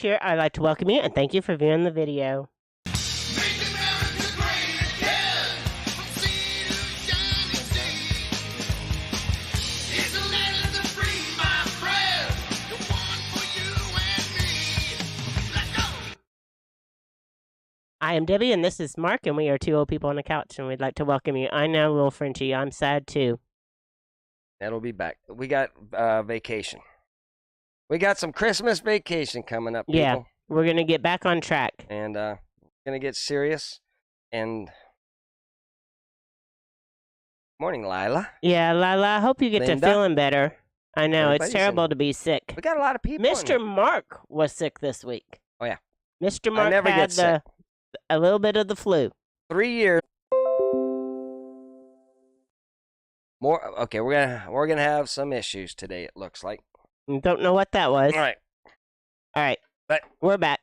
Here, I'd like to welcome you and thank you for viewing the video. Make America great again, from sea to shining sea. Here's a letter to free, my friend, the one for you and me. Let's go. I am Debbie, and this is Mark, and we are two old people on the couch, and we'd like to welcome you. I know, little Frenchie, I'm sad too. That'll be back. We got vacation. We got some Christmas vacation coming up, people. Yeah, we're going to get back on track. And going to get serious. And morning, Lila. Yeah, Lila, I hope you get Linda. to feeling better. I know, Everybody's it's terrible in. to be sick. We got a lot of people in Mr. here. Mark was sick this week. Oh, yeah. Mr. Mark never had get sick. a little bit of the flu. 3 years. More. Okay, we're gonna have some issues today, it looks like. Don't know what that was. All right. All right, But we're back.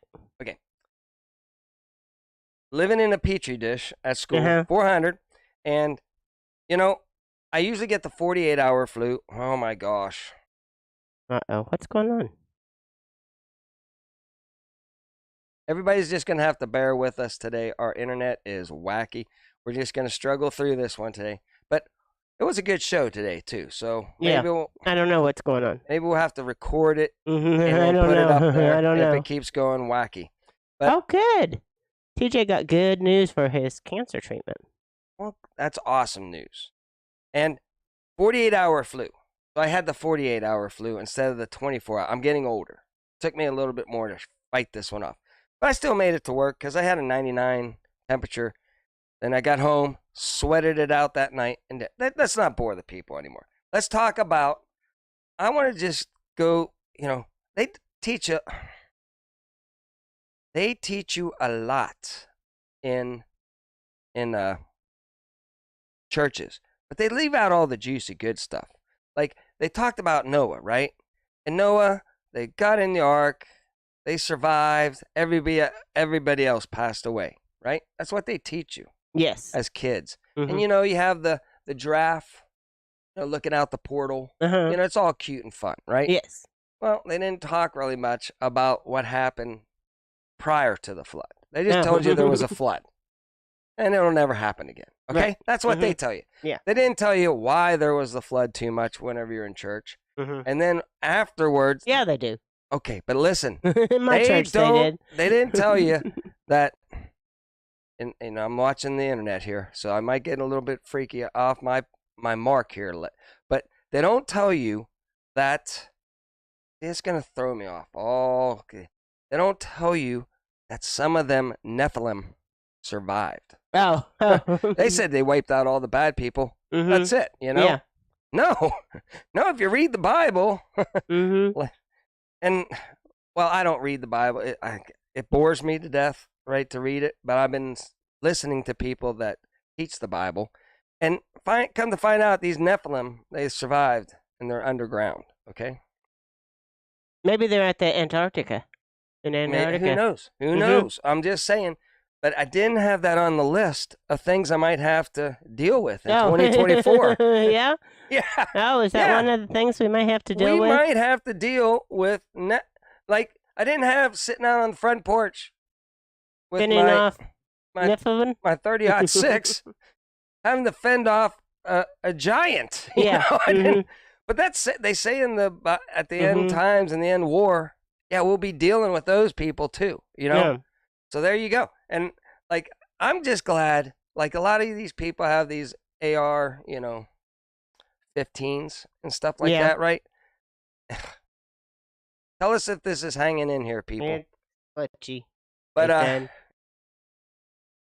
living in a petri dish at school, Uh-huh. 400, and I usually get the 48-hour flu. Oh my gosh. Uh-oh, what's going on? Everybody's just gonna have to bear with us today. Our internet is wacky. We're just gonna struggle through this one today. But it was a good show today too. So Yeah. maybe I don't know what's going on. we'll have to record it Mhm, and I then don't put know. it up there I don't if know. it keeps going wacky. But Oh, good. TJ got good news for his cancer treatment. well, that's awesome news. And 48-hour flu. So I had the 48-hour flu instead of the 24-hour. I'm getting older. Took me a little bit more to fight this one off. But I still made it to work because I had a 99 temperature. Then I got home, sweated it out that night. And let's not bore the people anymore. Let's talk about, I want to just go, they teach you a lot in churches. But they leave out all the juicy good stuff. Like, they talked about Noah, right? And Noah, they got in the ark. They survived. Everybody else passed away, right? That's what they teach you Yes. as kids. Mhm. And, you have the giraffe, looking out the portal. Uh-huh. It's all cute and fun, right? Yes. Well, they didn't talk really much about what happened prior to the flood. They just told you there was a flood. And it'll never happen again. Okay? Right. That's what they tell you. Yeah. They didn't tell you why there was the flood too much whenever you're in church. Mhm. And then afterwards, Yeah, they do. okay, but listen, In my church, they did. they didn't tell you that, and I'm watching the internet here, so I might get a little bit freaky off my mark here, but they don't tell you that, it's going to throw me off. Oh, okay. They don't tell you that some of them Nephilim survived. Oh. They said they wiped out all the bad people. Mhm. That's it, Yeah. No, if you read the Bible, Mhm. and, well, I don't read the Bible. It bores me to death, right, to read it. But I've been listening to people that teach the Bible. And come to find out, these Nephilim, they survived, and they're underground, okay? Maybe they're at the Antarctica. In Antarctica. Who knows? Who Mhm. knows? I'm just saying. But I didn't have that on the list of things I might have to deal with in 2024. Yeah? Yeah. Oh, is that Yeah. one of the things we might have to deal We with? might have to deal with, like, I didn't have sitting out on the front porch with Fending off my Nephilim? my 30-06, having to fend off a giant. you Yeah. know? I Mhm. didn't- But that's it. They say at the Mhm. end times, in the end war, yeah, we'll be dealing with those people too. Yeah. So there you go. And like, I'm just glad. Like, a lot of these people have these AR, 15s and stuff like Yeah. that, right? Tell us if this is hanging in here, people. Man, Butchie. But They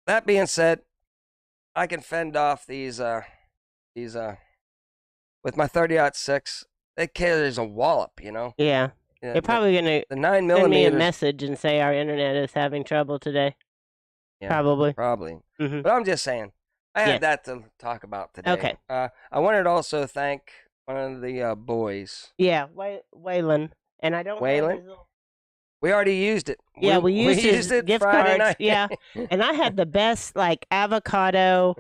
that being said, I can fend off these with my 30-06. It carries a wallop, Yeah. Yeah, They're probably going to the 9 send me a millimeters. message and say our internet is having trouble today. Yeah, Probably. probably. Mhm. But I'm just saying, I had Yes. that to talk about today. Okay. I wanted to also thank one of the boys. Yeah, Waylon. And I don't know Waylon? his little- We already used it. Yeah, we used his it gift Friday cards. night. Yeah. And I had the best, like, avocado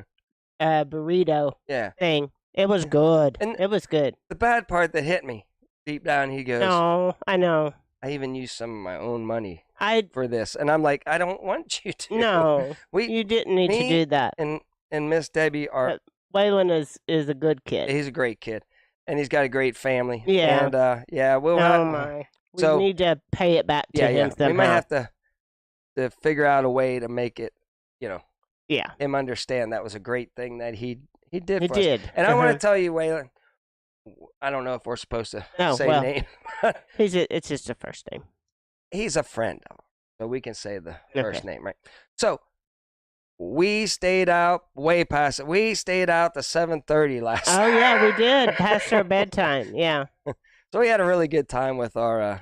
burrito Yeah. thing. It was good. And- It was good. The bad part that hit me deep down, he goes, No, I know. I even used some of my own money I for this, and I'm like, I don't want you to. no, we, you didn't need to me do that. and Miss Debbie are. Waylon is a good kid. He's a great kid, and he's got a great family. Yeah. And yeah, we'll Oh have. my, we So need to pay it back to yeah, him somehow. we might have to figure out a way to make it, Yeah, him understand that was a great thing that he did he for us. did. And I want to tell you, Waylon, I don't know if we're supposed to Oh, say well. name. It's just a first name. He's a friend of ours, so we can say the first Okay. name, right? So we stayed out way past it. We stayed out to 7:30 last Oh yeah, we did past our bedtime. Yeah. So we had a really good time with our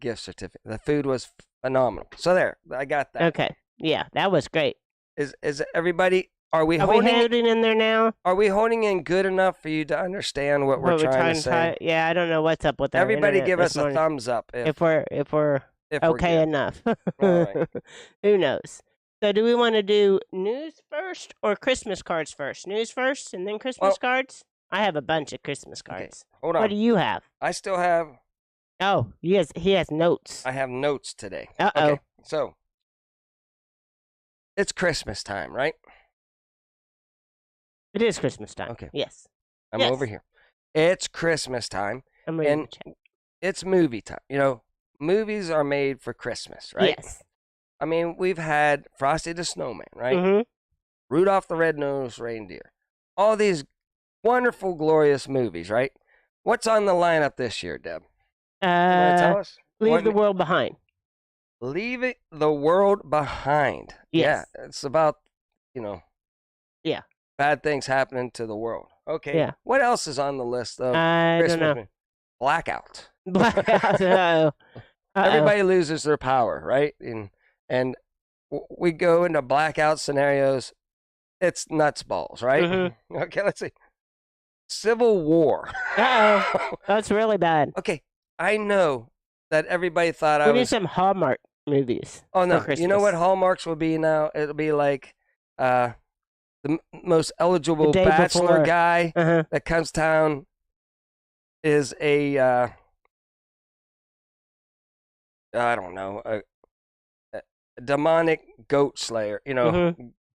gift certificate. The food was phenomenal. So there, I got that. Okay. Yeah, that was great. Is everybody? Are we Are we holding? holding in there now? Are we holding in good enough for you to understand what we're trying to say? Yeah, I don't know what's up with that. Everybody, give us this a morning. thumbs up If we're if we're okay good. enough. All right. Who knows? So do we want to do news first or Christmas cards first? News first and then Christmas cards? I have a bunch of Christmas Okay, cards. hold on. What do you have? I still have. Oh, he has notes. I have notes today. Uh-oh. Okay, so it's Christmas time, right? It is Christmas time. Okay. Yes. I'm Yes. over here. It's Christmas time. I'm ready And to check. it's movie time. Movies are made for Christmas, right? Yes. I mean, we've had Frosty the Snowman, right? Mm-hmm. Rudolph the Red-Nosed Reindeer. All these wonderful, glorious movies, right? What's on the lineup this year, Deb? You want to tell us? Leave the world behind. Leaving the World Behind. Yes. Yeah, it's about, Yeah. bad things happening to the world. Okay. Yeah. What else is on the list of I Christmas don't know. movies? Blackout. Blackout. Uh-oh. Everybody loses their power, right? And we go into blackout scenarios. It's nuts balls, right? Mhm. Okay, let's see. Civil War. Uh-oh. That's really bad. Okay, I know that everybody thought We I need was. some Hallmark movies. Oh no! for You know what Christmas. Hallmarks will be now? It'll be like the most eligible day bachelor before. guy Uh-huh. that comes town is a I don't know, a demonic goat slayer.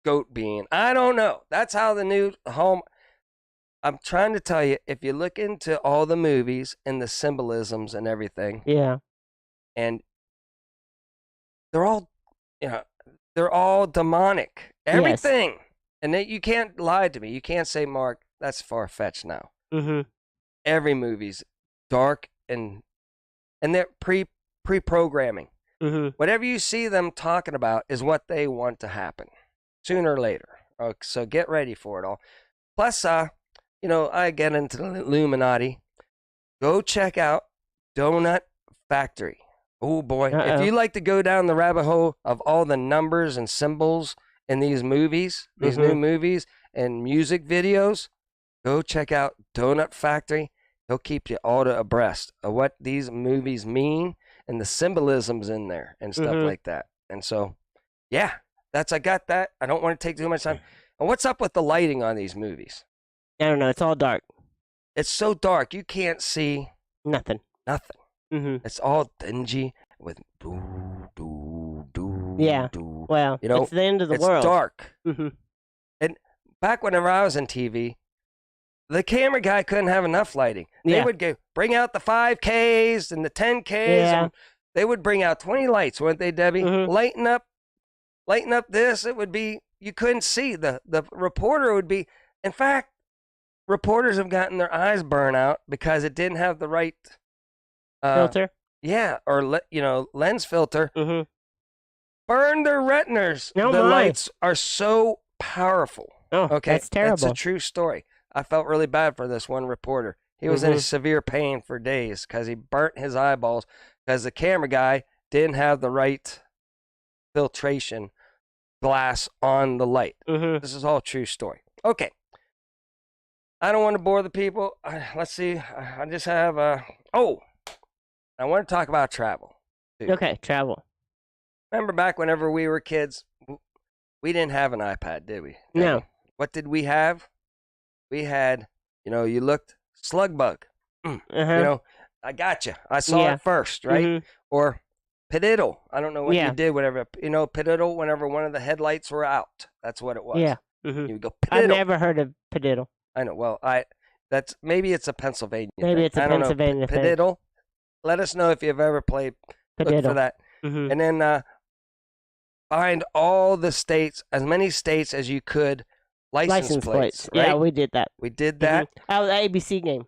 Goat being. I don't know. That's how the new home. I'm trying to tell you, if you look into all the movies and the symbolisms and everything, Yeah. and they're all demonic. Everything. And you can't lie to me. You can't say, Mark, that's far fetched now. Mm-hmm. Every movie's dark and they're pre-programming. Mm-hmm. Whatever you see them talking about is what they want to happen sooner or later. So get ready for it all. Plus, I get into the Illuminati. Go check out Donut Factory. Oh boy. Uh-oh. If you like to go down the rabbit hole of all the numbers and symbols in these movies, these new movies and music videos, go check out Donut Factory. He'll keep you all abreast of what these movies mean and the symbolisms in there and stuff like that. And so, yeah, I got that. I don't want to take too much time. And what's up with the lighting on these movies? I don't know. It's all dark. It's so dark you can't see Nothing. nothing. Mm-hmm. It's all dingy with doo doo doo. Yeah. doo. Well, it's the end of the It's world. dark. Mm-hmm. Back whenever I was in TV, the camera guy couldn't have enough lighting. They Yeah. would bring out the 5Ks and the 10Ks. Yeah. And they would bring out 20 lights, wouldn't they, Debbie? Mhm. Lighten up this. It would be, you couldn't see. The reporter would be, in fact, reporters have gotten their eyes burned out because it didn't have the right Filter. Yeah, or lens filter. Mm-hmm. Burn their retinas. Oh, the my. lights are so powerful. Oh, Okay, that's terrible. It's a true story. I felt really bad for this one reporter. He was in severe pain for days because he burnt his eyeballs because the camera guy didn't have the right filtration glass on the light. Mm-hmm. This is all true story. Okay. I don't want to bore the people. Let's see. I just have I want to talk about travel. Too. Okay, travel. Remember back whenever we were kids, we didn't have an iPad, did we? No. What did we have? We had, you looked Slug Bug. Uh-huh. I got you. I saw Yeah. it first, right? Mhm. Or pediddle. I don't know what Yeah. you did, whatever. Pediddle, whenever one of the headlights were out. That's what it was. Yeah. Mhm. You would go I've pediddle. never heard of pediddle. I know. Well, that's maybe it's a Pennsylvania Maybe thing. it's a I don't Pennsylvania know. thing. Pediddle. Let us know if you've ever played. Look for Pediddle. that. Mhm. And then find all the states, as many states as you could, license plates. Right? Yeah, we did that. We did that. Oh, the ABC game.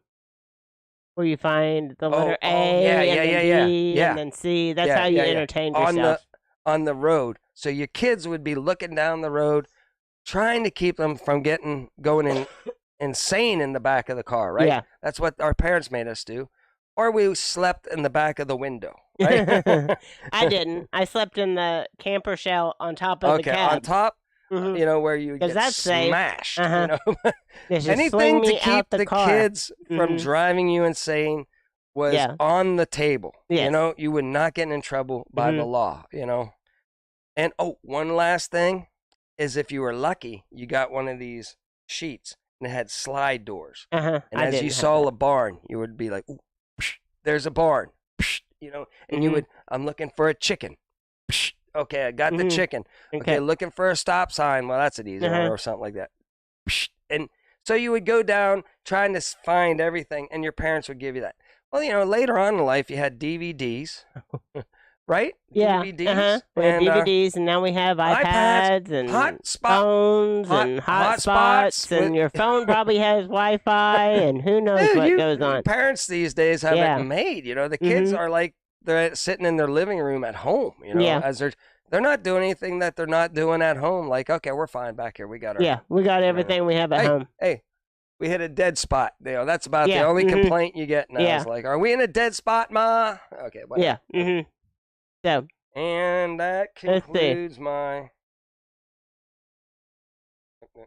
Where you find the letter A yeah, and then B yeah. and then C. That's Yeah, how you yeah, yeah. entertained on yourself. on the road. So your kids would be looking down the road, trying to keep them from going insane in the back of the car, right? Yeah. That's what our parents made us do. Or we slept in the back of the window, right? I didn't. I slept in the camper shell on top of the cab. On top, Mhm. where you 'Cause get that's safe. smashed. Uh-huh. They just swing Anything to me out keep the car. kids from Mhm. driving you insane was Yeah. on the table. Yes. You would not get in trouble by the law. And one last thing is, if you were lucky, you got one of these sheets and it had slide doors. Uh-huh. And as you saw a barn, you would be like, "Ooh, psh, there's a barn," and you would, "I'm looking for a chicken." Psh, okay, I got the chicken. Okay, looking for a stop sign. Well, that's an easy one, or something like that. Psh, and so you would go down trying to find everything, and your parents would give you that. Well, later on in life, you had DVDs, right? Yeah. DVDs. Uh-huh. We had And, DVDs, and now we have iPads and phones and hotspots, and your phone probably has Wi-Fi, and who knows Dude, what goes on. Parents these days have Yeah. it made. The kids are like, they're sitting in their living room at home. Yeah. As they're not doing anything that they're not doing at home. Like, okay, we're fine back here. We got our Yeah, we got everything we have at home. Hey, we hit a dead spot. That's about the Yeah, only mhm. complaint you get now. Yeah. Is like, are we in a dead spot, Ma? Okay, whatever. Yeah. Mm-hmm. So And that Let's see. concludes my. well,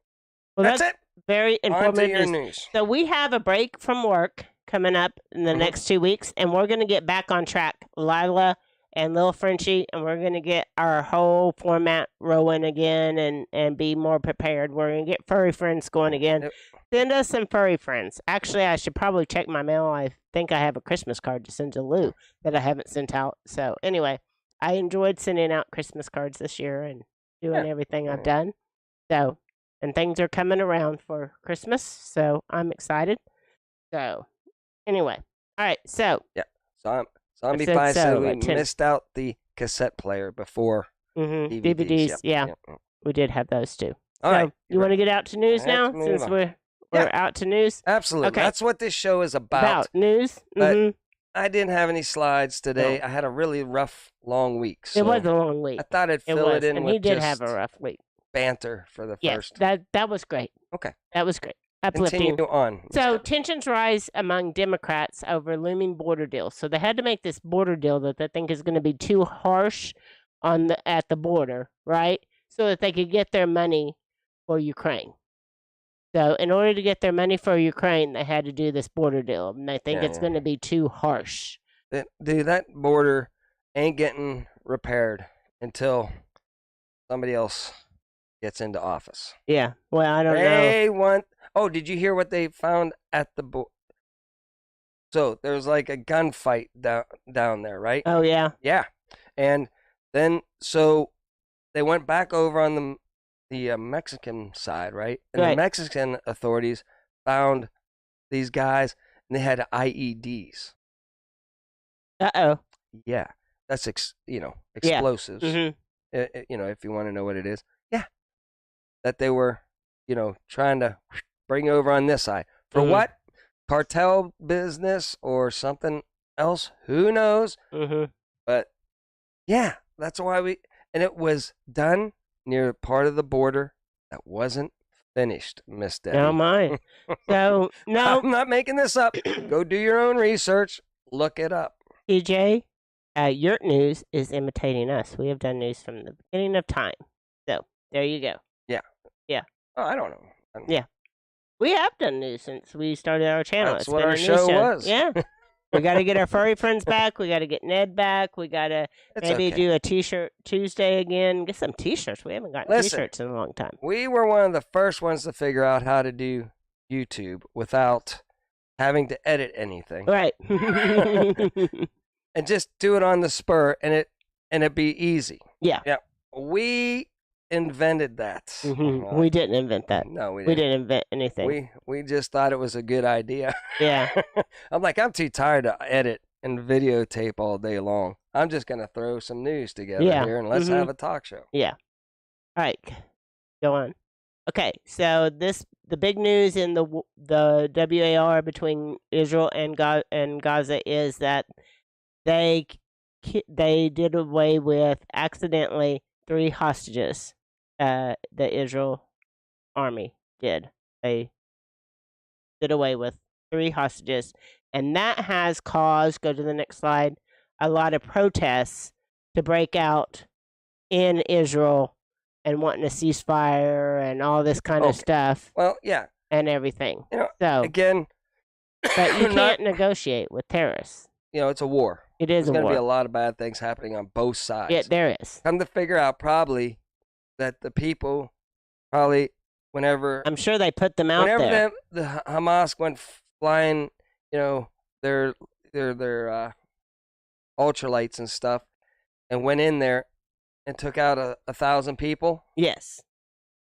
That's that's it. very On to informative. your news. news. So we have a break from work coming up in the Mhm. next 2 weeks, and we're going to get back on track. Lila and Lil Frenchie, and we're going to get our whole format rolling again and be more prepared. We're going to get furry friends going again. Yep. Send us some furry friends. Actually, I should probably check my mail. I think I have a Christmas card to send to Lou that I haven't sent out. So anyway, I enjoyed sending out Christmas cards this year and doing everything I've done. So, and things are coming around for Christmas, so I'm excited. So, anyway, all right. So, Zombie said 5 said so we at 10. missed out the cassette player before DVDs, Yep, yeah, yep. we did have those too. All so, right. you want to get out to news Let's now, move since on. we're Yeah. out to news? Absolutely. Okay. That's what this show is About news. But Mhm. I didn't have any slides today. I had a really rough, long week. So It was a long week. I thought I'd It fill was, it in and with he did just have a rough week. banter for the Yes, first. that was great. Okay. That was great. Uplifting. Continue on. So tensions rise among Democrats over looming border deals. So they had to make this border deal that they think is going to be too harsh at the border, right? So that they could get their money for Ukraine. So in order to get their money for Ukraine, they had to do this border deal, and they think it's going to be too harsh. Dude, that border ain't getting repaired until somebody else gets into office. Yeah. Well, I don't know. They want. Oh, did you hear what they found at the border? So there's like a gunfight down there, right? Oh yeah. Yeah, and then so they went back over on the Mexican side, right? And the Right. Mexican authorities found these guys, and they had IEDs. Uh-oh. Yeah, that's explosives. Mm-hmm. If you want to know what it is, yeah, that they were, trying to bring over on this side for Mhm. what? Cartel business or something else? Who knows? Mm-hmm. But yeah, that's why and it was done near part of the border that wasn't finished, Miss Debbie. Oh my. So no, I'm not making this up. Go do your own research. Look it up. TJ, your news is imitating us. We have done news from the beginning of time. So there you go. Oh, I don't know. Yeah. We have done news since we started our channel. That's It's what been our a news show was. Yeah. We got to get our furry friends back. We got to get Ned back. We got to It's maybe okay. do a T-shirt Tuesday again. Get some T-shirts. We haven't gotten Listen. T-shirts in a long time. We were one of the first ones to figure out how to do YouTube without having to edit anything, Right. and just do it on the spur, and it be easy. Yeah. Yeah, we invented that. We didn't invent that. No, we We didn't. didn't invent anything. We just thought it was a good idea. Yeah. I'm too tired to edit and videotape all day long. I'm just gonna throw some news together Yeah. here and let's have a talk show. Yeah. All right. Go on. Okay. So the big news in the WAR between Israel and Gaza is that they did away with accidentally 3 hostages. The Israel army did. They did away with 3 hostages, and that has caused, go to the next slide, a lot of protests to break out in Israel and wanting a ceasefire and all this kind of Okay. stuff Well, yeah. and everything. You know, So, again, but you not- can't negotiate with terrorists. it's a war. It is There's a going to be a war. lot of bad things happening on both sides. Yeah, there is. Come to figure out probably that the people probably whenever I'm sure they put them out whenever there. the Hamas went flying, their ultralights and stuff, and went in there and took out 1,000 people. Yes.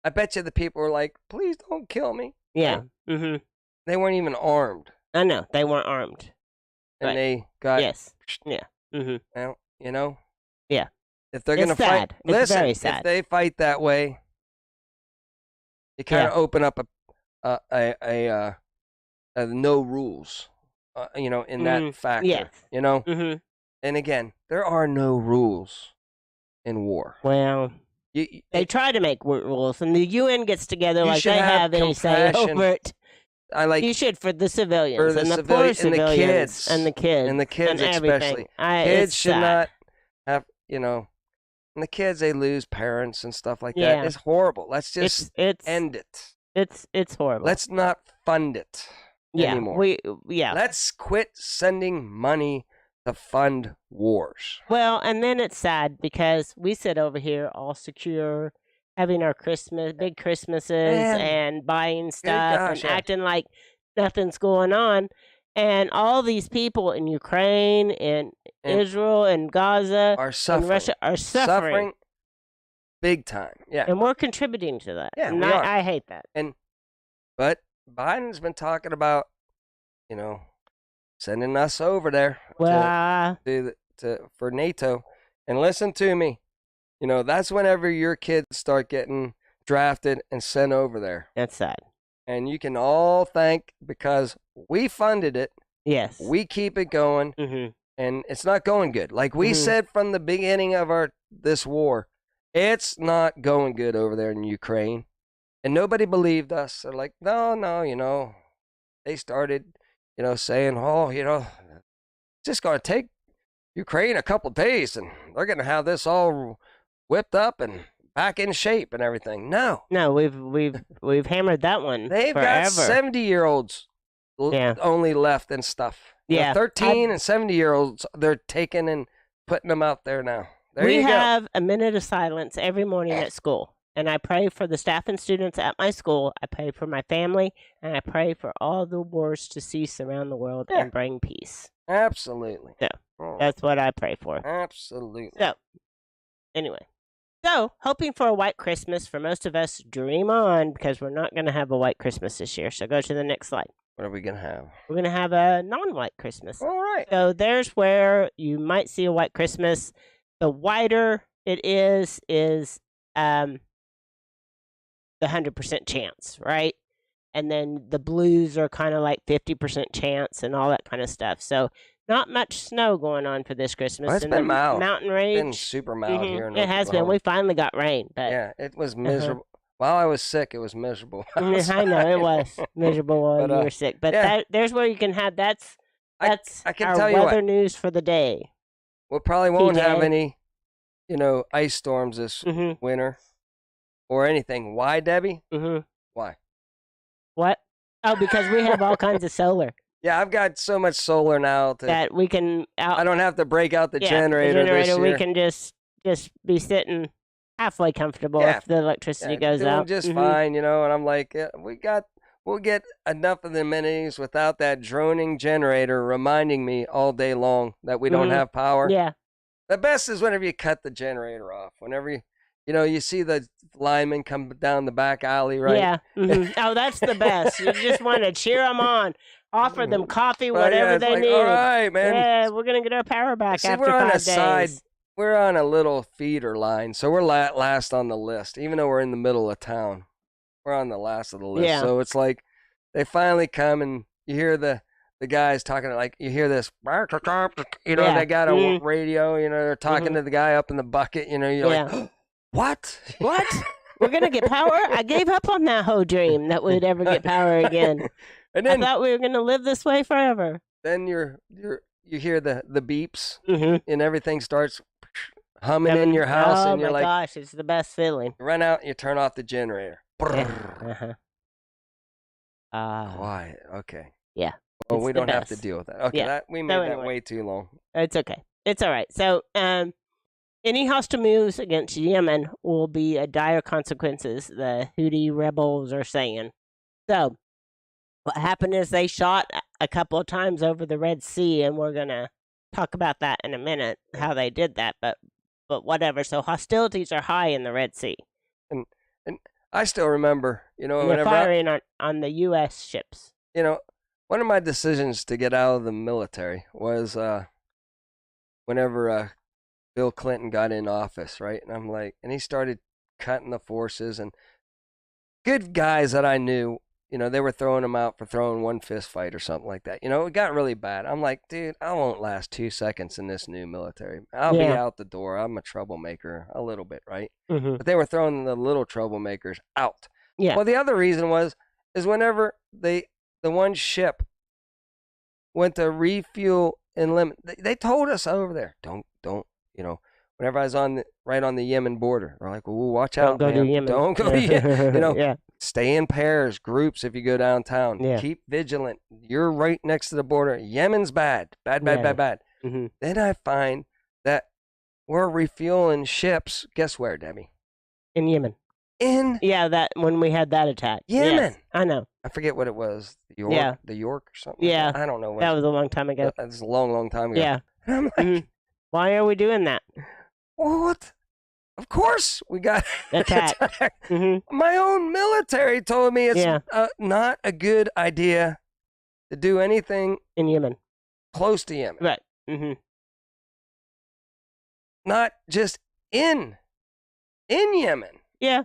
I bet you the people were like, "Please don't kill me." Yeah. Mhm. They weren't even armed, I know they weren't armed. and Right. they got Yes. Yeah. Mhm. well, Yeah. If they're It's gonna sad. fight, It's listen. very If sad. they fight that way, you kind of Yeah. open up a no rules, in that factor. Yes. Mhm. And again, there are no rules in war. Well, they try to make rules, and the UN gets together You like should they have have any say compassion. over it. I like You should for the civilians for the and the civilian- poor and the civilians kids. and the kids and the kids and everything. especially. It's Kids should sad. not have, and the kids, they lose parents and stuff like Yeah. that. It's horrible. Let's just It's end it. it's horrible. Let's not fund it anymore. Yeah. Let's quit sending money to fund wars. Well, and then it's sad because we sit over here all secure, having our big Christmases, Man. and buying stuff gosh, and yeah. acting like nothing's going on. And all these people in Ukraine and And Israel and Gaza Are and suffering. Russia are suffering. big time. Yeah. And we're contributing to that. Yeah, and we are. I hate that. But Biden's been talking about, sending us over there Well, for NATO. And listen to me, that's whenever your kids start getting drafted and sent over there. that's sad. And you can all thank because we funded it, Yes. we keep it going, Mm-hmm. and it's not going good. Like we Mhm. said from the beginning of this war, it's not going good over there in Ukraine. And nobody believed us. They're like, no, they started, saying, it's just going to take Ukraine a couple days and they're going to have this all whipped up and back in shape and everything. No. No, we've hammered that one They've forever. got 70-year-olds Yeah. only left and stuff. Yeah. 13 and 70-year-olds, they're taking and putting them out there now. There We you go. have a minute of silence every morning at school. And I pray for the staff and students at my school. I pray for my family. And I pray for all the wars to cease around the world Yeah. and bring peace. Absolutely. Yeah. Oh, That's what I pray for. absolutely. So, anyway. So, hoping for a white Christmas for most of us, dream on, because we're not going to have a white Christmas this year. So, go to the next slide. What are we going to have? We're going to have a non-white Christmas. All right. So, there's where you might see a white Christmas. The whiter it is the 100% chance, right? And then the blues are kind of like 50% chance and all that kind of stuff. So not much snow going on for this Christmas. Well, it's and been the mild. Mountain It's been range. super mild Mhm. here in It has been. Oklahoma. We finally got rain, but Yeah, it was miserable. While I was sick, it was miserable. I know it was miserable while But, you were sick. But yeah. there's where you can have that's I can our tell you weather what. news for the day. We probably won't have PJ. any, ice storms this Mm-hmm. winter or anything. Why, Debbie? Mm-hmm. Why? What? Oh, because we have all kinds of solar Yeah, I've got so much solar now that we can I don't have to break out the yeah, generator, the generator this year. we can just be sitting halfway comfortable Yeah. if the electricity Yeah, goes doing out. just Mhm. fine, and I'm like, yeah, we got we'll get enough of the amenities without that droning generator reminding me all day long that we don't have power. Yeah. The best is whenever you cut the generator off. Whenever you see the linemen come down the back alley, right? Yeah. Oh, that's the best. You just want to cheer them on, offer them coffee, Well, whatever yeah, it's they like, need. all right, man. Yeah, we're gonna get our power back See, after we're on 5 a side. days. We're on a little feeder line, so we're last on the list. Even though we're in the middle of town, we're on the last of the list. Yeah. So it's like they finally come, and you hear the guys talking, like you hear this, Yeah. they got a radio, they're talking to the guy up in the bucket, you're like, what? What? We're gonna get power? I gave up on that whole dream that we'd ever get power again. And then I thought we were gonna live this way forever. then you hear the beeps, Mm-hmm. and everything starts humming in your house, oh and you're my like, gosh, it's the best feeling. you run out and you turn off the generator. Yeah. Quiet. Okay. Yeah, Well, it's we the don't have to best. deal with that. Okay, Yeah. we made that anyway. way too long. It's okay. It's all right. So, any hostile moves against Yemen will be dire consequences, the Houthi rebels are saying. So, what happened is they shot a couple of times over the Red Sea, and we're going to talk about that in a minute, how they did that, but whatever. So, hostilities are high in the Red Sea. And I still remember, And they're whenever firing on the U.S. ships. one of my decisions to get out of the military was whenever Bill Clinton got in office, right? And I'm like, and he started cutting the forces, and good guys that I knew, they were throwing them out for throwing one fist fight or something like that. It got really bad. I'm like, dude, I won't last 2 seconds in this new military. I'll be out the door. I'm a troublemaker a little bit, right? Mm-hmm. But they were throwing the little troublemakers out. Yeah. Well, the other reason is whenever the one ship went to refuel and limit, they told us over there, don't, whenever I was right on the Yemen border, they're like, well, watch out, Don't go to Yemen. Don't go to Yemen. Yeah. Stay in pairs, groups if you go downtown. Yeah. Keep vigilant. You're right next to the border. Yemen's bad. Bad. Mm-hmm. Then I find that we're refueling ships. Guess where, Debbie? In Yemen. In that when we had that attack. Yemen. Yes, I know. I forget what it was. Yeah. The York or something. Yeah. Like that. I don't know. What That was a long time ago. That's a long, long time ago. Yeah. And I'm like, Mhm. Why are we doing that? what? Of course we got Attacked. attacked. Mm-hmm. My own military told me it's Yeah. not a good idea to do anything In Yemen. close to Yemen. Right. Mm-hmm. Not just in Yemen. Yeah.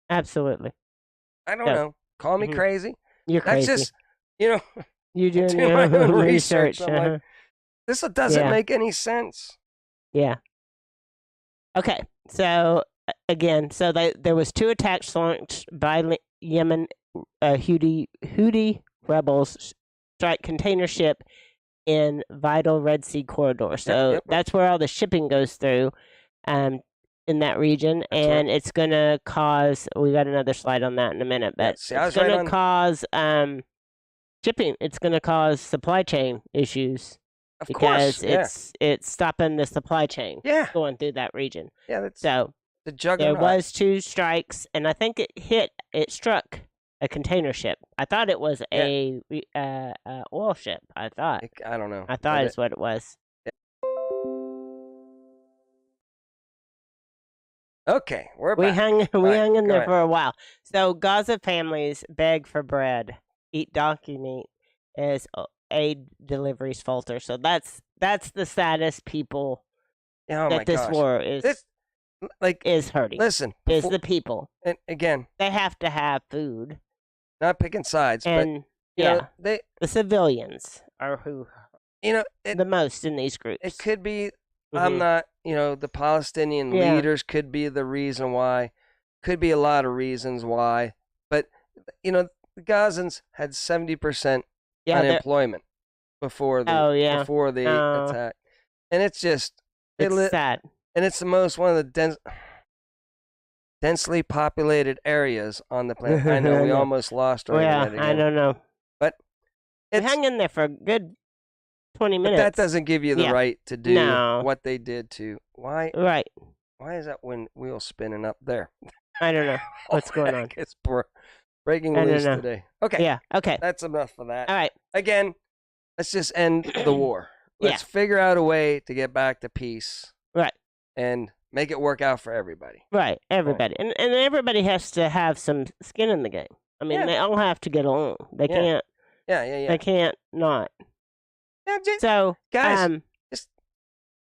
Absolutely. I don't No. know. Call me Mhm. crazy. You're That's crazy. just, You doing do your my own own research. research. I'm like, this doesn't Yeah. make any sense. Yeah. Okay. So again, there was 2 attacks launched by Yemen Houthi rebels strike container ship in vital Red Sea corridor. So Yep. that's where all the shipping goes through, in that region, That's and it's gonna cause. We got another slide on that in a minute, but see, I it's was right gonna on- cause shipping. It's gonna cause supply chain issues Of because course. Yeah. it's stopping the supply chain Yeah. going through that region. Yeah. That's So the there juggernaut. was 2 strikes, and I think it struck a container ship. I thought it was a oil ship. I thought I don't know. it's what it was. Okay, we're We back. hung right, hung in go there ahead. for a while. So Gaza families beg for bread, eat donkey meat as aid deliveries falter. So that's the saddest people Oh my that this gosh. war is This, like, hurting. listen. Is before- the people. and again, They have to have food, not picking sides, but and you know, they, the civilians are who it the most in these groups. it could be. I'm Mhm. not. The Palestinian Yeah. leaders could be the reason why. Could be a lot of reasons why, but the Gazans had 70% they're- unemployment before the Oh, yeah. attack, and it's just It's sad. and it's one of the densely populated areas on the planet. I know I we know. almost lost our Yeah, internet I again, don't know. but We it's, hung in there for a good 20 but minutes. that doesn't give you the Yeah. right to do No. what they did to why Right. is that wheel spinning up there? I don't know what's going on. It's poor. Breaking No, no, news no. today. Okay. Yeah. Okay. That's enough of that. All right. Again, let's just end the war. Let's figure out a way to get back to peace. Right. And make it work out for everybody. Right. Everybody. And everybody has to have some skin in the game. I mean, they all have to get along. They can't. Yeah. They can't not. Yeah, So, guys, just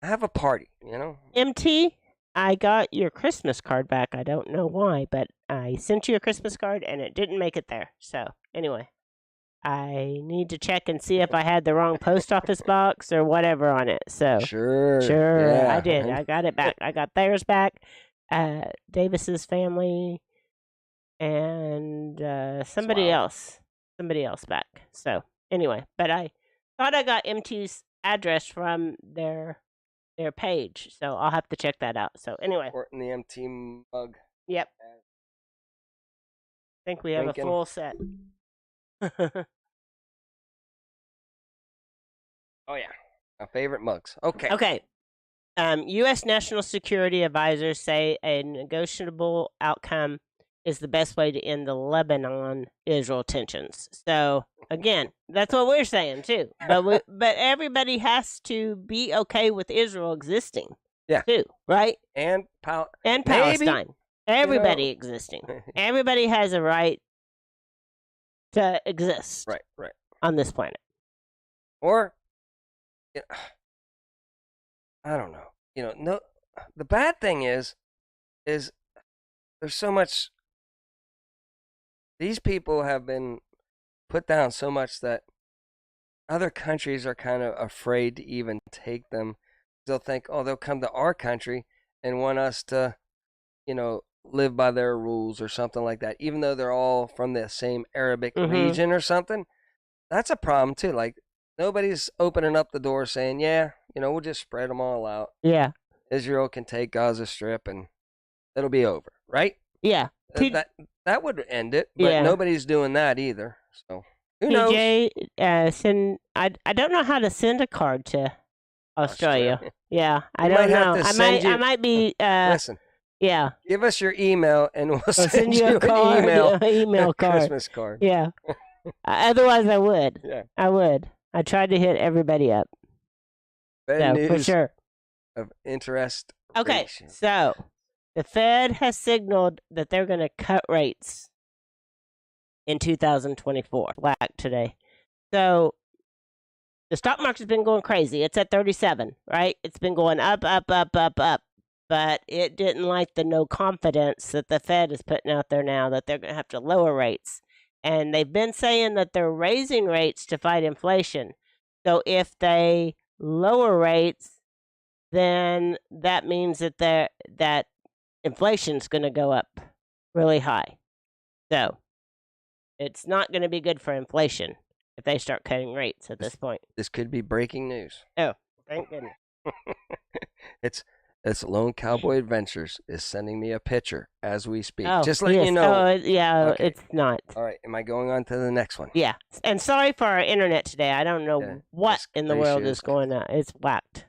have a party, you know? MT, I got your Christmas card back. I don't know why, but I sent you a Christmas card and it didn't make it there. So, anyway, I need to check and see if I had the wrong post office box or whatever on it. So, Sure, I did. I got it back. I got theirs back. Davis's family and somebody else back. So, anyway, but I thought I got MT's address from their page, so I'll have to check that out. So anyway, in the MT mug. Yep. I think we have a full set. Oh yeah, my favorite mugs. Okay. Okay. U.S. national security advisors say a negotiable outcome is the best way to end the Lebanon-Israel tensions. So again, that's what we're saying too. But but everybody has to be okay with Israel existing. Yeah. Too, right? And Palestine. Everybody existing. Everybody has a right to exist. Right. On this planet. Or, I don't know. No. The bad thing is there's so much. These people have been put down so much that other countries are kind of afraid to even take them. They'll think, they'll come to our country and want us to, live by their rules or something like that, even though they're all from the same Arabic region or something. That's a problem too. Like, nobody's opening up the door saying, we'll just spread them all out. Yeah. Israel can take Gaza Strip and it'll be over, right? Yeah. That would end it, but nobody's doing that either. So who knows? TJ, I don't know how to send a card to Australia. Yeah, I don't know. I might be. Listen. Yeah. Give us your email and we'll send you a card, an email card. Christmas card. Yeah. Otherwise, I would. Yeah. I would. I tried to hit everybody up. News for sure. Of interest. Okay, so the Fed has signaled that they're going to cut rates in 2024. Black today. So the stock market's been going crazy. It's at 37, right? It's been going up. But it didn't like the no confidence that the Fed is putting out there now that they're going to have to lower rates. And they've been saying that they're raising rates to fight inflation. So if they lower rates, then that means that inflation's going to go up really high. So it's not going to be good for inflation if they start cutting rates at this point. This could be breaking news. Oh, thank goodness. It's Lone Cowboy Adventures is sending me a picture as we speak. Oh, just letting you know. Okay. It's not. All right, am I going on to the next one? Yeah, and sorry for our internet today. I don't know what in the world is going on. It's whacked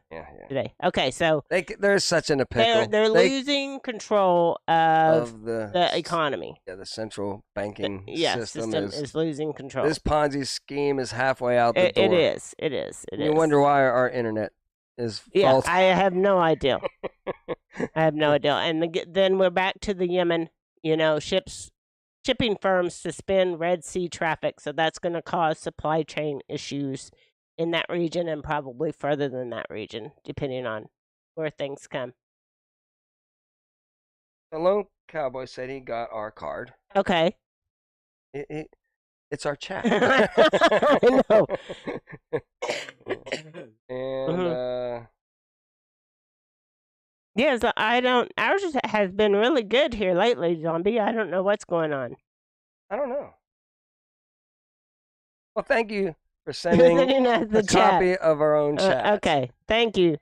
today. Okay, so they're such in a pickle. They're losing control of the economy. Yeah, the central banking system is losing control. This Ponzi scheme is halfway out the door. It is. You wonder why our internet is faulty. I have no idea. And then we're back to the Yemen. Shipping firms suspend Red Sea traffic, so that's going to cause supply chain issues in that region and probably further than that region, depending on where things come. The Lone Cowboy said he got our card. Okay. It's our chat. I know. And yes, ours has been really good here lately, Zombie. I don't know what's going on. I don't know. Well, thank you for sending a copy of our own chat. Okay, thank you.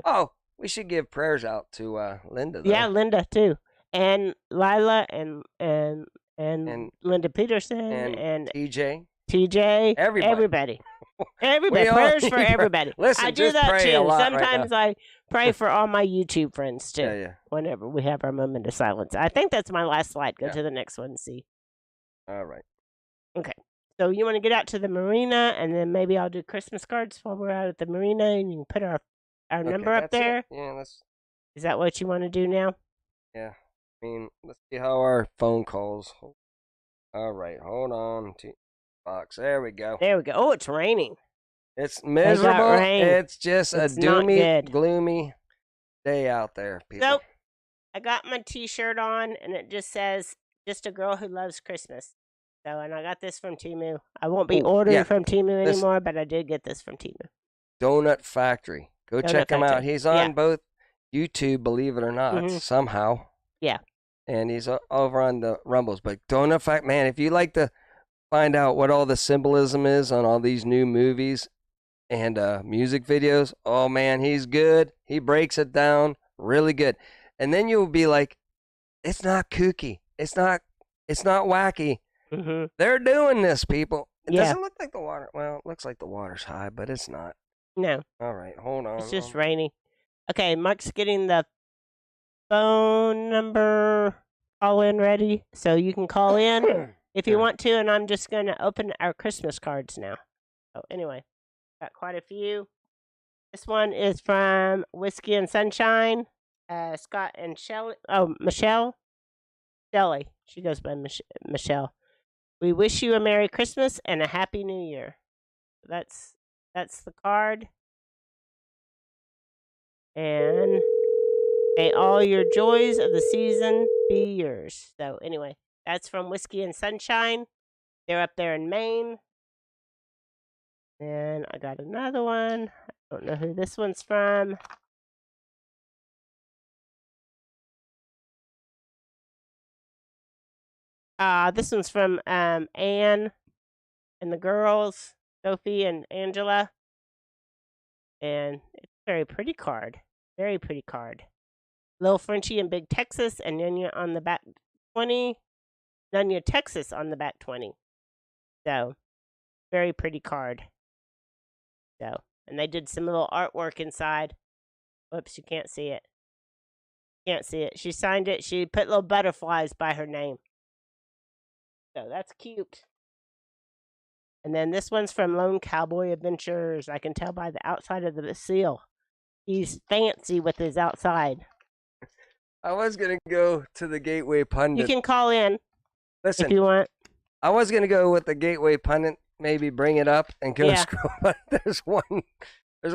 Oh, we should give prayers out to Linda, though. Yeah, Linda too, and Lila, and Linda Peterson, and TJ, everybody. Prayers for everybody. Listen, I do that pray too. a lot Sometimes I pray for all my YouTube friends too. Yeah. Whenever we have our moment of silence. I think that's my last slide. Go to the next one and see. All right. Okay. So you want to get out to the marina, and then maybe I'll do Christmas cards while we're out at the marina, and you can put our Okay, number up that's it. there. Yeah, let's. Is that what you want to do now? Yeah. I mean, let's see how our phone calls. All right, hold on. Box. There we go. There we go. Oh, it's raining. It's miserable. rain. It's just It's a not doomy, good. gloomy day out there, people. So I got my T-shirt on, and it just says "Just a girl who loves Christmas." So, and I got this from Temu. I won't be Ooh, ordering yeah. from Temu This- anymore, but I did get this from Temu. Donut Factory. Go Donut check him out. Factory. He's on Yeah. both YouTube, believe it or not, Mhm. somehow. Yeah. And he's over on the Rumbles. But Donut Factory, man, if you like to find out what all the symbolism is on all these new movies and music videos, oh man, he's good. He breaks it down really good. And then you'll be like, it's not kooky. It's not wacky. Mm-hmm. They're doing this, people. It Yeah. doesn't look like the water. Well, it looks like the water's high, but it's not. No, All right, hold on. it's just rainy. Okay, Mark's getting the phone number call in ready, so you can call in if you Sure. want to, and I'm just going to open our Christmas cards now. So anyway, got quite a few. This one is from Whiskey and Sunshine, Scott and Shelley. Oh, Michelle. Shelley. She goes by Michelle. We wish you a Merry Christmas and a Happy New Year. That's the card. And may all your joys of the season be yours. So anyway, that's from Whiskey and Sunshine. They're up there in Maine. And I got another one. I don't know who this one's from. This one's from Anne and the girls, Sophie and Angela. And it's a very pretty card. Very pretty card. Little Frenchie and Big Texas, and Nunya on the back 20. Nunya, Texas on the back 20. So, very pretty card. So, and they did some little artwork inside. Whoops, you can't see it. Can't see it. She signed it. She put little butterflies by her name. So, that's cute. And then this one's from Lone Cowboy Adventures. I can tell by the outside of the seal. He's fancy with his outside. I was going to go to the Gateway Pundit. You can call in Listen, if you want. I was going to go with the Gateway Pundit, maybe bring it up and go Yeah. scroll. But there's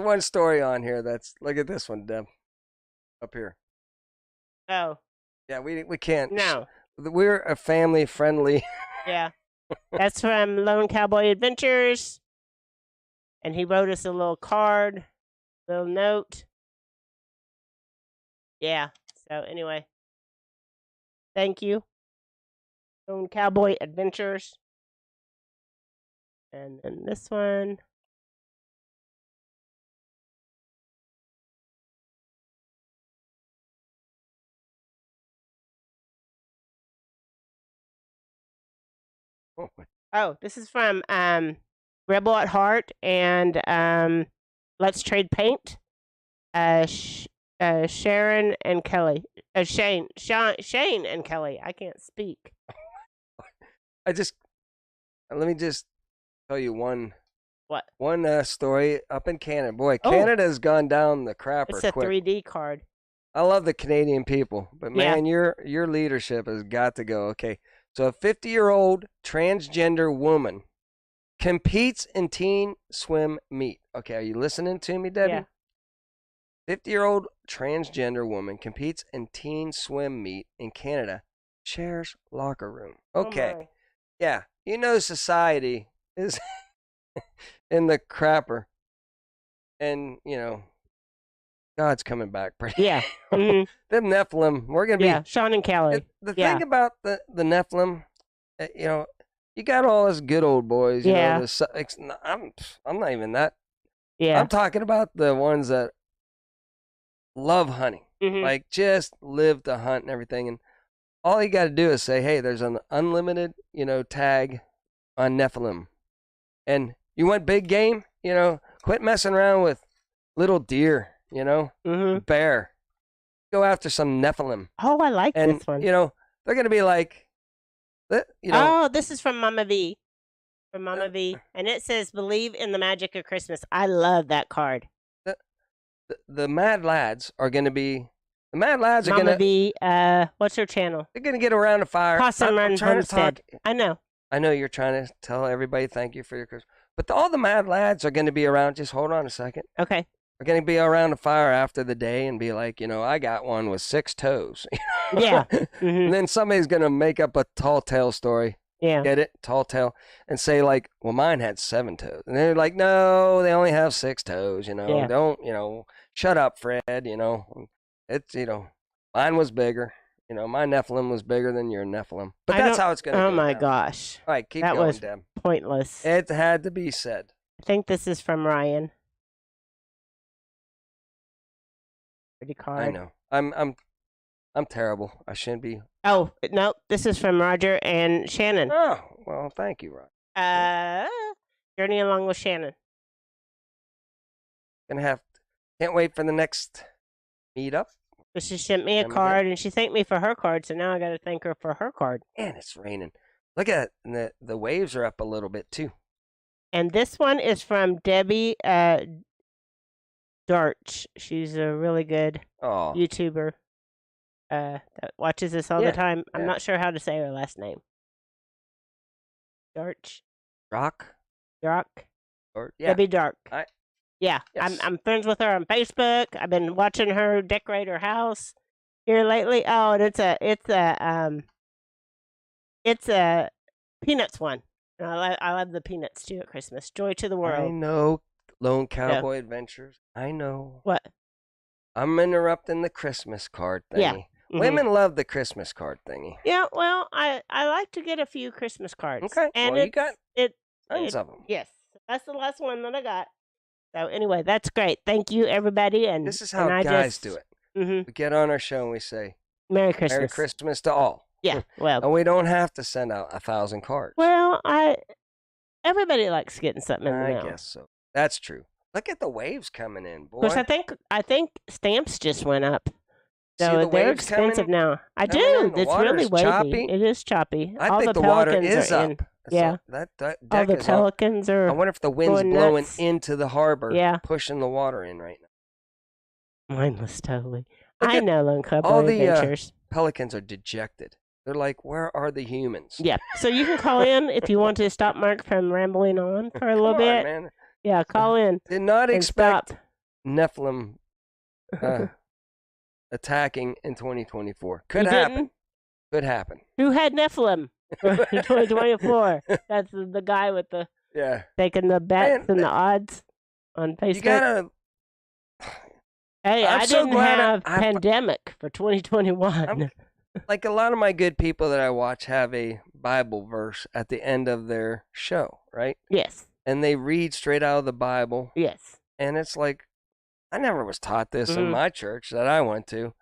one story on here that's, look at this one, Deb. Up here. Oh, Yeah, we can't. no. We're a family friendly. Yeah. That's from Lone Cowboy Adventures. And he wrote us a little card, little note. Yeah. So anyway. Thank you. Lone Cowboy Adventures. And then this one. Oh, this is from Rebel at Heart and Let's Trade Paint. Sharon and Kelly. Shane and Kelly. I can't speak. Let me just tell you one What? story up in Canada. Boy, Oh. Canada's gone down the crapper It's a quick. 3D card. I love the Canadian people, but Yeah. man, your leadership has got to go. Okay, so a 50-year-old transgender woman competes in teen swim meet. Okay, are you listening to me, Debbie? Yeah. 50-year-old transgender woman competes in teen swim meet in Canada, shares locker room. Okay, Oh my. yeah, you know society is in the crapper, and you know God's coming back pretty. Yeah. Mhm. Them Nephilim, we're gonna be. Yeah. Sean and Kelly. The Yeah. thing about the Nephilim, you know, you got all us good old boys. You Yeah. know, I'm not even that. Yeah. I'm talking about the ones that love hunting, Mhm. like just live to hunt and everything. And all you got to do is say, hey, there's an unlimited, tag on Nephilim, and you want big game, quit messing around with little deer, Mhm. bear. Go after some Nephilim. Oh, I like And this one. they're gonna be like, You know, Oh, this is from Mama V. From Mama V. And it says, believe in the magic of Christmas. I love that card. the Mad Lads are going to be. The Mad Lads are Mama going to. V, what's her channel? They're going to get around the fire. Toss and Run trying Homestead. to talk. I know. I know you're trying to tell everybody thank you for your Christmas. But all the Mad Lads are going to be around. Just hold on a second. Okay. Are going to be around the fire after the day and be like, I got one with 6 toes. Yeah. And then somebody's going to make up a tall tale story. Yeah. Get it? Tall tale. And say, like, well, mine had 7 toes. And they're like, no, they only have 6 toes. Yeah. Don't, shut up, Fred. It's, mine was bigger. My Nephilim was bigger than your Nephilim. But that's how it's going to go. Oh, my down. gosh. All right, keep That going, was Deb. pointless. It had to be said. I think this is from Ryan. Pretty card. I know. I'm terrible. I shouldn't be. Oh, no. This is from Roger and Shannon. Oh, well, thank you, Rod. Journey Along with Shannon. Can't wait for the next meetup. So she sent me a Remember card, and she thanked me for her card, so now I got to thank her for her card. Man, it's raining. Look at it. And the waves are up a little bit, too. And this one is from Debbie Darch. She's a really good Oh, YouTuber that watches this all Yeah, the time. I'm yeah. not sure how to say her last name. Darch? Rock? Dark? Yeah. Debbie Dark. I- Yeah, Yes. I'm friends with her on Facebook. I've been watching her decorate her house here lately. Oh, and it's a Peanuts one. And I love the Peanuts too at Christmas. Joy to the I world. know. Lone Cowboy Adventures. I know. What? I'm interrupting the Christmas card thingy. Yeah. Mhm. Women love the Christmas card thingy. Yeah, well, I like to get a few Christmas cards. Okay, And well, you got it tons of them. yes. That's the last one that I got. So anyway, that's great. Thank you everybody, and This is how and I guys do it. Mm-hmm. We get on our show and we say, Merry Christmas. Merry Christmas to all. Yeah. Well, And we don't have to send out 1,000 cards. well, everybody likes getting something in the mail. I guess so. That's true. Look at the waves coming in, boy. Of course, I think stamps just went up, See so the they're waves coming expensive now. I coming do. in? The It's really water's wavy. choppy. It is choppy. I all think the the water pelicans is are up. in. That's Yeah. all- that All deck the is up. pelicans are. I wonder if the wind's going blowing nuts. into the harbor, Yeah. pushing the water in right now. Mindless, totally. Look I at know, Lone Cowboy all the, Adventures. Pelicans are dejected. They're like, where are the humans? Yeah. So you can call in if you want to stop Mark from rambling on for a little Come on, bit. man. Yeah, call in Did not and expect stop. Nephilim attacking in 2024. Could You happen. didn't? Could happen. Who had Nephilim in 2024? That's the guy with the Yeah. taking the bets Man, and the odds on Facebook. You gotta. Hey, I'm I so didn't glad have I- pandemic for 2021. Like a lot of my good people that I watch have a Bible verse at the end of their show, right? Yes. And they read straight out of the Bible. Yes. And it's like, I never was taught this in Mhm. my church that I went to.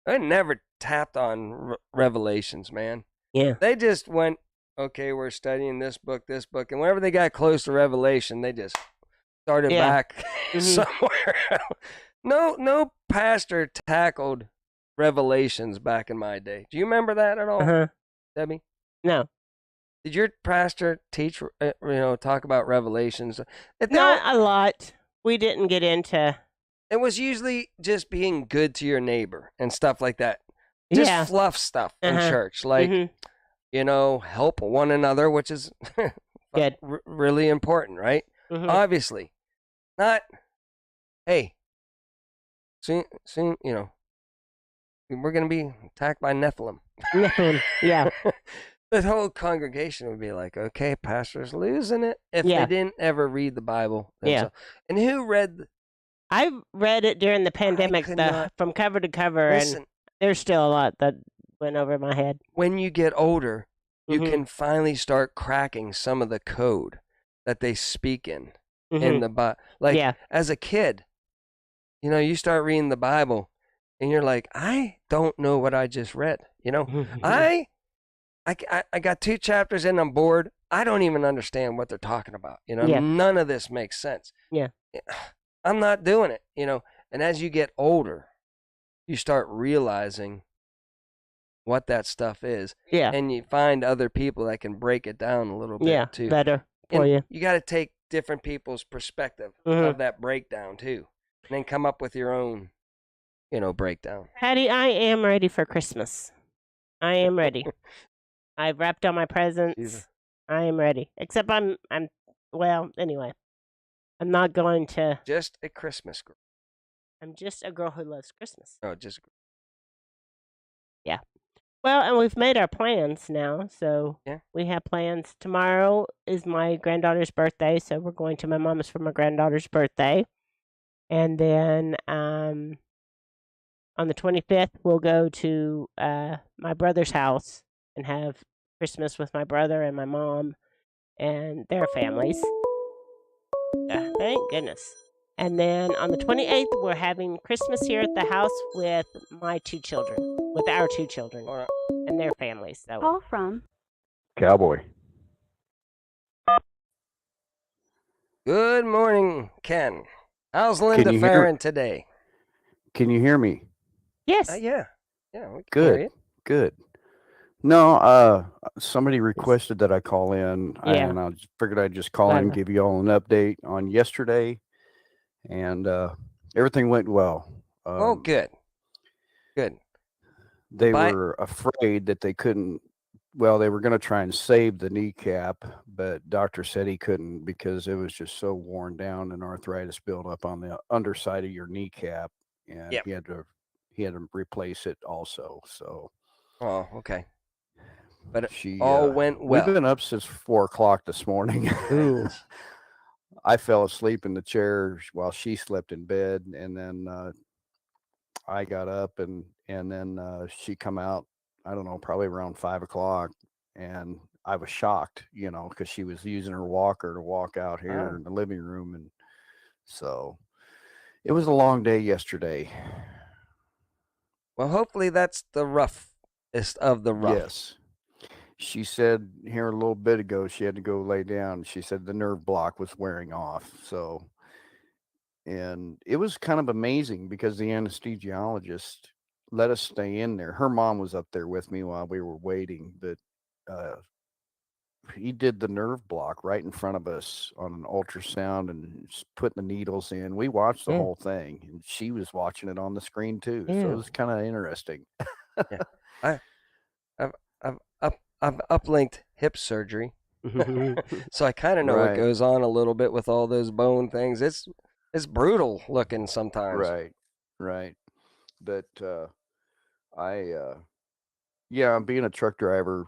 I never tapped on Revelations, man. Yeah. They just went, okay, we're studying this book. And whenever they got close to Revelation, they just started Yeah. back Mhm. somewhere. No pastor tackled Revelations back in my day. Do you remember that at all, Uh-huh. Debbie? No. Did your pastor teach, talk about Revelations? Not a lot. We didn't get into. It was usually just being good to your neighbor and stuff like that. Just Yeah. fluff stuff in Uh-huh. church, like Mhm. help one another, which is Good. really important, right? Mhm. Obviously, not. Hey, soon, we're gonna be attacked by Nephilim. Nephilim. Yeah. The whole congregation would be like, "Okay, pastor's losing it." If Yeah. they didn't ever read the Bible, Yeah. themselves. And who read? I read it during the pandemic, could not- from cover to cover, Listen, and there's still a lot that went over my head. when you get older, you Mhm. can finally start cracking some of the code that they speak in Mhm. the Bible. Like Yeah. as a kid, you start reading the Bible, and you're like, I don't know what I just read. I got 2 chapters in, I'm bored. I don't even understand what they're talking about. Yeah. None of this makes sense. Yeah. I'm not doing it. And as you get older, you start realizing what that stuff is, Yeah. and you find other people that can break it down a little bit Yeah. too. Better for And you. you got to take different people's perspective Mhm. of that breakdown too, and then come up with your own, breakdown. Patty, I am ready for Christmas. I am ready. I've wrapped all my presents. Jesus. I am ready. Except well, anyway. I'm not going to. Just a Christmas girl. I'm just a girl who loves Christmas. Oh, just Well, and we've made our plans now. So Yeah. we have plans. Tomorrow is my granddaughter's birthday. So we're going to my mom's for my granddaughter's birthday. And then on the 25th, we'll go to my brother's house and have Christmas with my brother and my mom and their families. Thank goodness. And then on the 28th, we're having Christmas here at the house with our 2 children, All right. and their families. So Call from Cowboy. Good morning, Ken. How's Linda you hear- faring today? Can you hear me? yes, Yeah, we can hear Good. you. Good. No, somebody requested that I call in, Yeah. and I figured I'd just call in and Glad- give you all an update on yesterday, and everything went well. Oh, good. Good. They Bye. were afraid that they couldn't. Well, they were going to try and save the kneecap, but doctor said he couldn't because it was just so worn down and arthritis built up on the underside of your kneecap, and Yep. he had to replace it also. So Oh, okay. But she all went well. We've been up since 4 o'clock this morning. Ooh. I fell asleep in the chair while she slept in bed, and then I got up and then she come out. I don't know, probably around 5 o'clock, and I was shocked, because she was using her walker to walk out here Oh. in the living room, and so it was a long day yesterday. Well, hopefully that's the roughest of the rough. Yes. She said here a little bit ago she had to go lay down. She said the nerve block was wearing off. So, and it was kind of amazing because the anesthesiologist let us stay in there. Her mom was up there with me while we were waiting, but he did the nerve block right in front of us on an ultrasound and putting the needles in. We watched the Yeah. whole thing, and she was watching it on the screen too. So Yeah. it was kind of interesting. I've uplinked hip surgery, Mm-hmm. so I kind of know what Right. goes on a little bit with all those bone things. It's brutal looking sometimes. Right. But yeah, being a truck driver,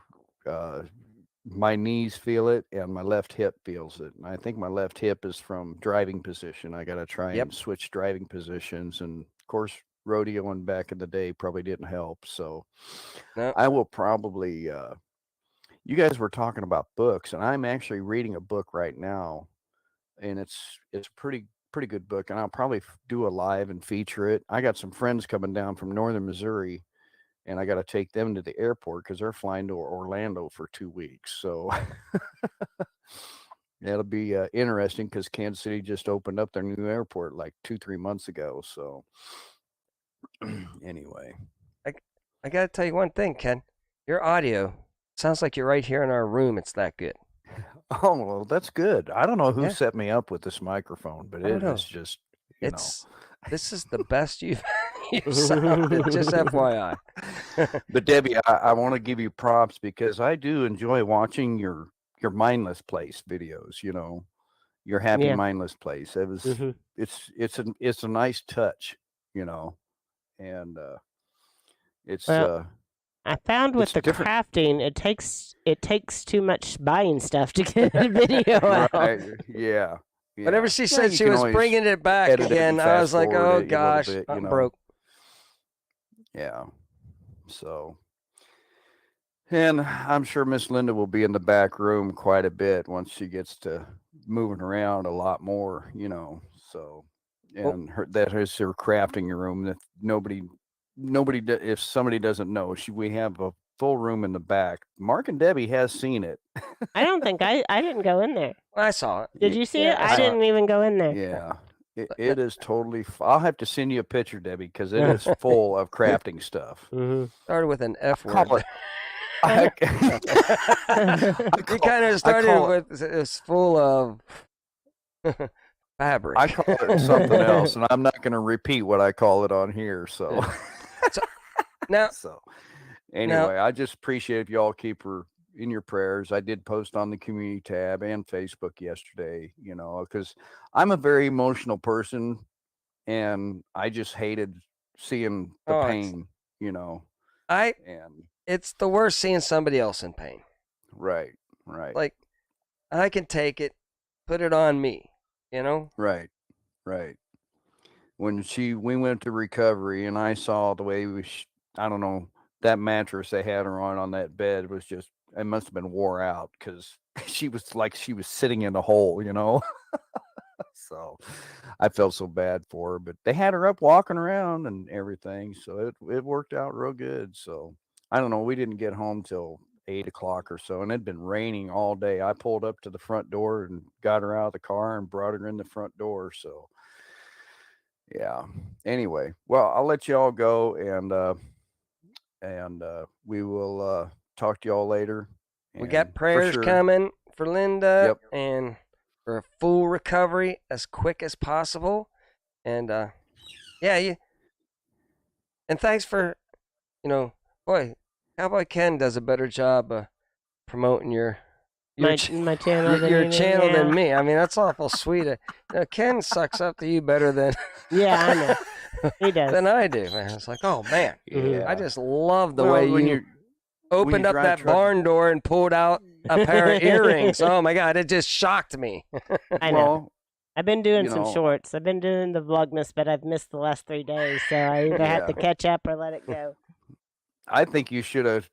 my knees feel it and my left hip feels it. And I think my left hip is from driving position. I got to try Yep. and switch driving positions. And of course, rodeoing back in the day probably didn't help. So No. I will probably, you guys were talking about books, and I'm actually reading a book right now, and it's a pretty good book, and I'll probably do a live and feature it. I got some friends coming down from northern Missouri, and I got to take them to the airport because they're flying to Orlando for 2 weeks. So that'll be interesting because Kansas City just opened up their new airport like 2-3 months ago. So anyway, I got to tell you one thing, Ken. Your audio sounds like you're right here in our room. It's that good. oh well, that's good. I don't know who Yeah. set me up with this microphone, but I don't know. it's just you know. This is the best you've sounded. Just FYI. But Debbie, I want to give you props because I do enjoy watching your mindless place videos. Your happy Yeah. mindless place. It was Mhm. it's a nice touch, and it's Well, I found with It's the different. crafting, it takes too much buying stuff to get a video out. right, yeah. Whenever she Yeah, said you she can was always bringing it back edit it again, and I was like, fast-forward oh it a little gosh, bit, I'm broke. Yeah. So, and I'm sure Miss Linda will be in the back room quite a bit once she gets to moving around a lot more, So, Well- and that is her crafting room that nobody, if somebody doesn't know, we have a full room in the back. Mark and Debbie has seen it. I don't think I didn't go in there. I saw it. Did you see Yeah, it? I I saw it. didn't even go in there. Yeah. It is totally. I'll have to send you a picture, Debbie, because it is full of crafting stuff. Mm-hmm. Started with an F Call word. it. You kind of started with it's full of fabric. I call it something else, and I'm not going to repeat what I call it on here. So, Now, anyway, I just appreciate if y'all keep her in your prayers. I did post on the community tab and Facebook yesterday, because I'm a very emotional person, and I just hated seeing the pain, it's the worst seeing somebody else in pain. Right. Like, I can take it, put it on me, Right. When we went to recovery, and I saw the way I don't know, that mattress they had her on that bed was just, it must have been wore out, because she was sitting in a hole, So I felt so bad for her, but they had her up walking around and everything, so it worked out real good. So I don't know, we didn't get home till 8 o'clock or so, and it'd been raining all day. I pulled up to the front door and got her out of the car and brought her in the front door. So yeah. Anyway, well, I'll let you all go, and we will talk to y'all later. We got And prayers coming for Linda, Yep. and for a full recovery as quick as possible. And and thanks for, boy, Cowboy Ken does a better job promoting your my channel than me. I mean, that's awful sweet. Ken sucks up to you better than I know he does than I do, man. It's like, oh man, Yeah. I just love the way when you opened up drive that truck- barn door and pulled out a pair of earrings. Oh my God, it just shocked me. I know. Well, I've been doing some shorts. I've been doing the Vlogmas, but I've missed the last 3 days, so I either had to catch up or let it go. I think you should have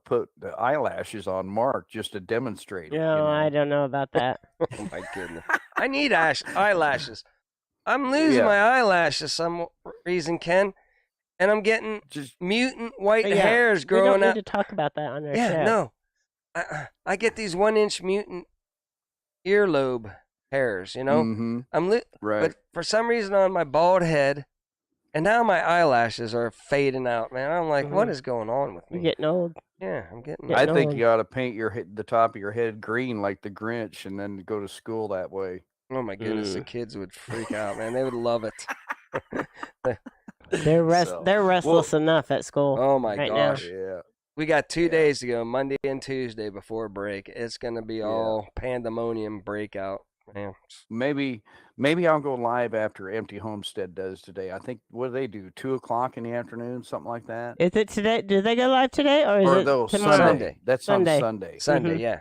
put the eyelashes on Mark just to demonstrate it. No, I don't know about that. Oh my goodness, I need eyelashes. I'm losing my eyelashes some reason, Ken, and I'm getting Just mutant white But hairs we growing don't up. need to talk about that on our show. Yeah, no, I get these 1-inch mutant earlobe hairs. Mm-hmm. Right. But for some reason on my bald head, and now my eyelashes are fading out, man. I'm like, what is going on with me? You're getting old. Yeah, I'm getting. Yeah. I think old. you ought to paint the top of your head green like the Grinch, and then go to school that way. Oh my goodness, the kids would freak out, man. They would love it. They're restless enough at school. Oh my right gosh. Now. Yeah. We got 2 days to go, Monday and Tuesday before break. It's gonna be all pandemonium breakout, man. Maybe I'll go live after Empty Homestead does today. I think, what do they do? 2 o'clock in the afternoon, something like that. Is it today? Do they go live today, or is it tomorrow? Sunday. That's Sunday. on Sunday. Sunday,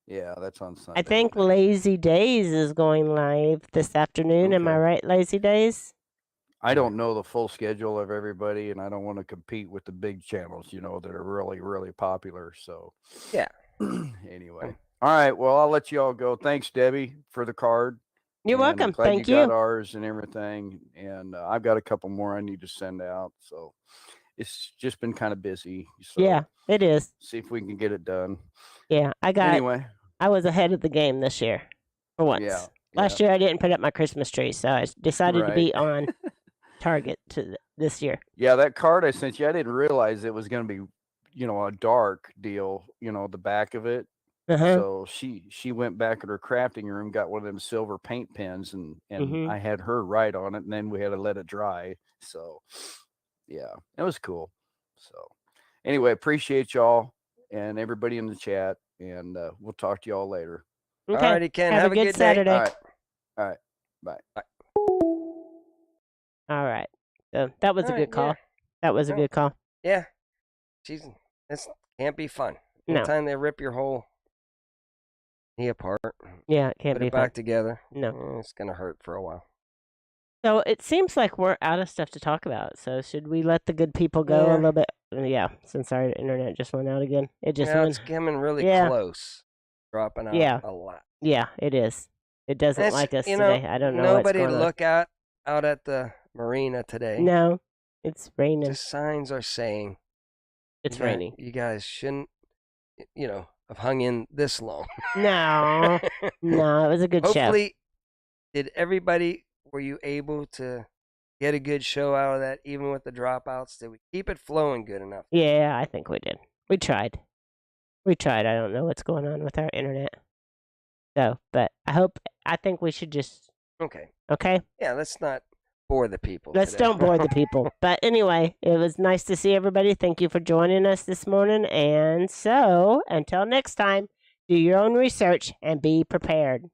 Yeah, that's on Sunday. I think Lazy Days is going live this afternoon. Am I Okay. right, Lazy Days? I don't know the full schedule of everybody, and I don't want to compete with the big channels, that are really, really popular. So Yeah. Anyway, all right. Well, I'll let you all go. Thanks, Debbie, for the card. You're And I'm welcome. glad Thank you you. got ours and everything, and I've got a couple more I need to send out. So it's just been kind of busy. So Yeah, it is. see if we can get it done. Yeah, Anyway, I was ahead of the game this year, for once. yeah. Last year I didn't put up my Christmas tree, so I decided to be Right. on target this year. Yeah, that card I sent you, I didn't realize it was going to be, a dark deal, the back of it. Uh-huh. So she went back at her crafting room, got one of them silver paint pens, and Mhm. I had her write on it, and then we had to let it dry. So yeah, it was cool. So anyway, appreciate y'all and everybody in the chat, and we'll talk to y'all later. Okay. Alrighty, Ken. Have a good day. Saturday. All right. Bye. All right. So that was a All good right, call. yeah. That was a Yeah. good call. Yeah. Jeez, this can't be fun. No. Anytime they rip your whole knee apart, Yeah, it can't put be it back fun. together, No. it's gonna hurt for a while. So it seems like we're out of stuff to talk about. So should we let the good people go Yeah. a little bit? Yeah, since our internet just went out again. It just Now went. it's coming really Yeah. close, dropping out Yeah. a lot. Yeah, it is. It doesn't It's, like us you know, today. I don't know Nobody what's going look out at the marina today. on. No, it's raining. The signs are saying It's you guys- raining. You guys shouldn't, have hung in this long. No, no, it was a good show. Hopefully, Did everybody, were you able to get a good show out of that, even with the dropouts? Did we keep it flowing good enough? Yeah, I think we did. We tried. We tried. I don't know what's going on with our internet. So, but I think we should just, Okay. okay? Yeah, let's not bore the people. Let's today. don't bore the people. But anyway, it was nice to see everybody. Thank you for joining us this morning. And so, until next time, do your own research and be prepared.